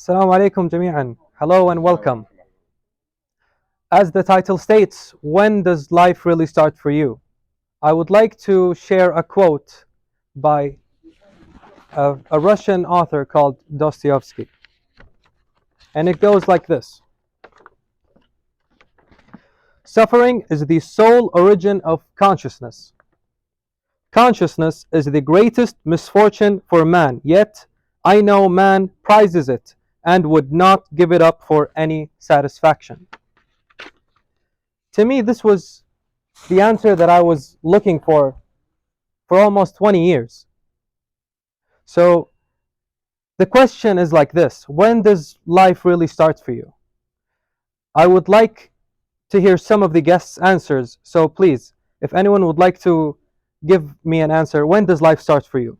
Assalamu alaikum jami'an. Hello and welcome. As the title states, when does life really start for you? I would like to share a quote by a Russian author called Dostoevsky. And it goes like this: Suffering is the sole origin of consciousness. Consciousness is the greatest misfortune for man, yet I know man prizes it and would not give it up for any satisfaction. To me, this was the answer that I was looking for almost 20 years. So the question is like this: when does life really start for you? I would like to hear some of the guests' answers. So please, if anyone would like to give me an answer, when does life start for you?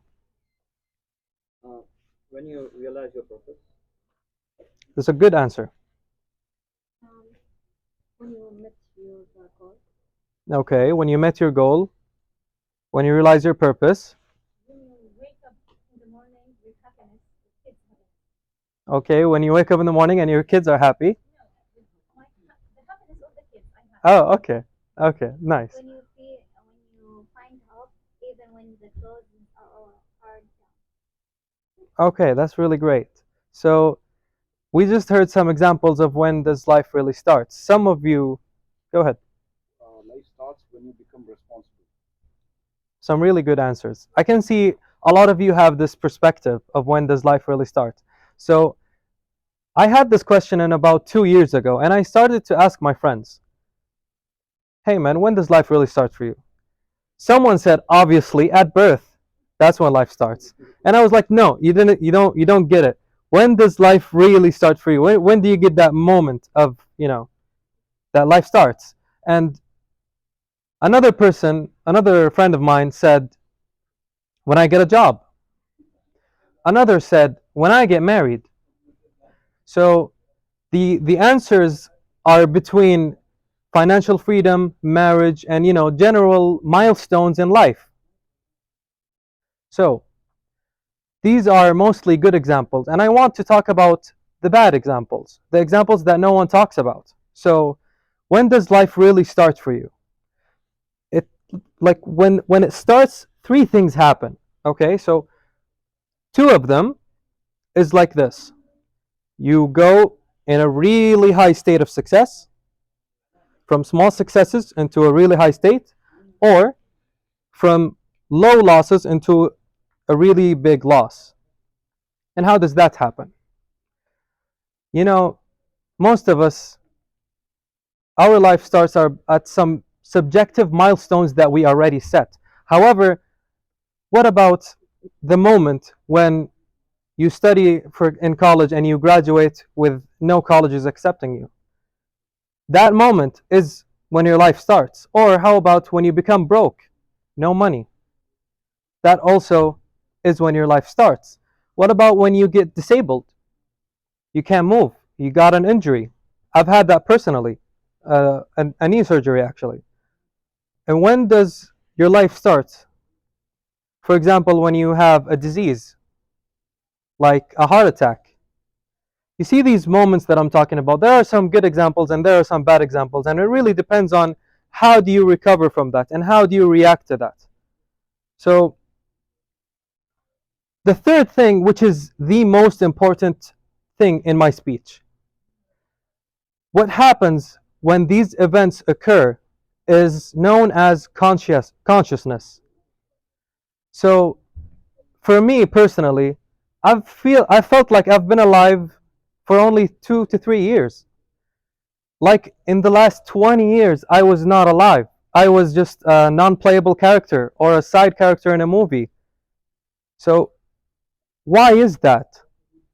When you realize your purpose. That's a good answer. Um, when you met your goal, Okay, when you met your goal, when you realize your purpose. when you wake up in the morning with happiness, with kids happiness. Okay, when you wake up in the morning and your kids are happy. No, the happiness of the kids. I'm happy. Oh, okay. Okay, nice. When you feel, when you find hope, even when the clothes are down. Okay, that's really great. So we just heard some examples of when does life really start. Some of you, go ahead. Life starts when you become responsible. Some really good answers. I can see a lot of you have this perspective of when does life really start. So I had this question in about 2 years ago, and I started to ask my friends, hey man, when does life really start for you? Someone said, obviously, at birth. That's when life starts. And I was like, no, you don't get it. When does life really start for you? When do you get that moment of, that life starts? And another friend of mine said, when I get a job. Another said, when I get married. So the answers are between financial freedom, marriage, and general milestones in life. So these are mostly good examples, and I want to talk about the bad examples, the examples that no one talks about. So when does life really start for you? It like when it starts, three things happen. Okay, so two of them is like this: you go in a really high state of success, from small successes into a really high state, or from low losses into a really big loss. And how does that happen? You know, most of us, our life starts are at some subjective milestones that we already set. However, what about the moment when you study in college and you graduate with no colleges accepting you? That moment is when your life starts. Or how about when you become broke, no money? That also is when your life starts. What about when you get disabled? You can't move. You got an injury. I've had that personally, a knee surgery actually. And when does your life start? For example, when you have a disease like a heart attack. You see these moments that I'm talking about. There are some good examples and there are some bad examples, and it really depends on how do you recover from that and how do you react to that. So the third thing, which is the most important thing in my speech, what happens when these events occur is known as consciousness. So for me personally, I felt like I've been alive for only 2 to 3 years. Like in the last 20 years, I was not alive. I was just a non-playable character or a side character in a movie. So why is that?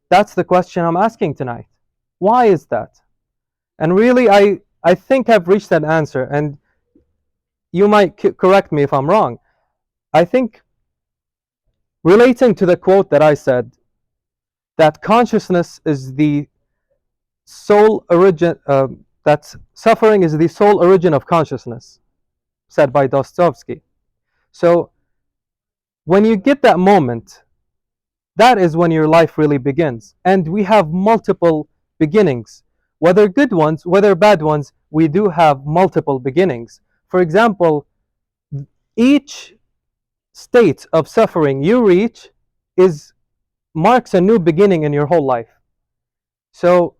That's the question I'm asking tonight. Why is that? And really, I think I've reached that answer, and you might correct me if I'm wrong. I think, relating to the quote that I said, that consciousness is the sole origin, that suffering is the sole origin of consciousness, said by Dostoevsky. So when you get that moment, That is when your life really begins. And we have multiple beginnings. Whether good ones, whether bad ones, we do have multiple beginnings. For example, each state of suffering you reach is marks a new beginning in your whole life. So,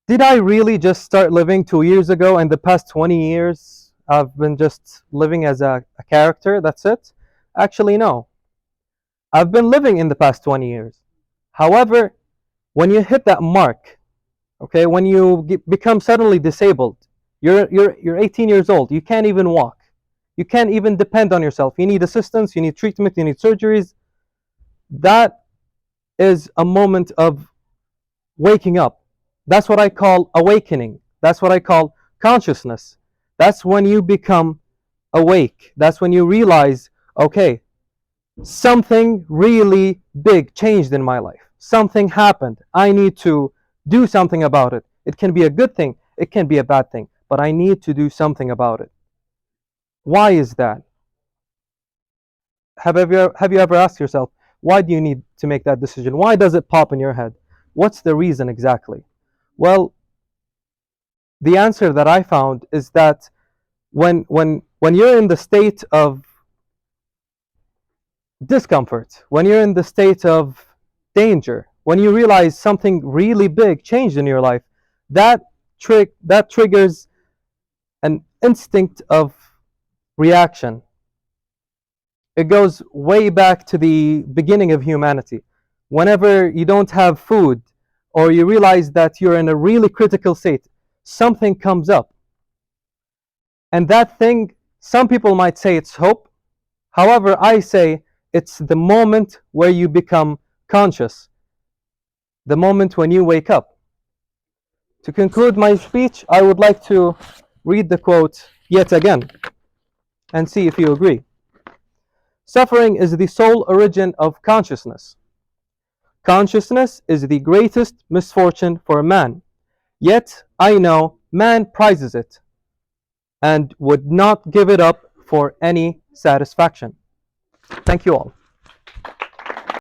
did I really just start living 2 years ago and the past 20 years I've been just living as a character? That's it? Actually, no. I've been living in the past 20 years. However, when you hit that mark, okay, when you become suddenly disabled, you're 18 years old, you can't even walk, you can't even depend on yourself, you need assistance, you need treatment, you need surgeries. That is a moment of waking up. That's what I call awakening. That's what I call consciousness. That's when you become awake. That's when you realize, okay, something really big changed in my life. Something happened. I need to do something about it. It can be a good thing, it can be a bad thing, but I need to do something about it. Why is that? Have you ever asked yourself, why do you need to make that decision? Why does it pop in your head? What's the reason exactly? Well, the answer that I found is that when you're in the state of discomfort, when you're in the state of danger, when you realize something really big changed in your life, that that triggers an instinct of reaction. It goes way back to the beginning of humanity. Whenever you don't have food or you realize that you're in a really critical state, something comes up. And that thing, some people might say it's hope. However, I say it's the moment where you become conscious, the moment when you wake up. To conclude my speech, I would like to read the quote yet again and see if you agree. Suffering is the sole origin of consciousness. Consciousness is the greatest misfortune for man. Yet I know man prizes it and would not give it up for any satisfaction. Thank you all.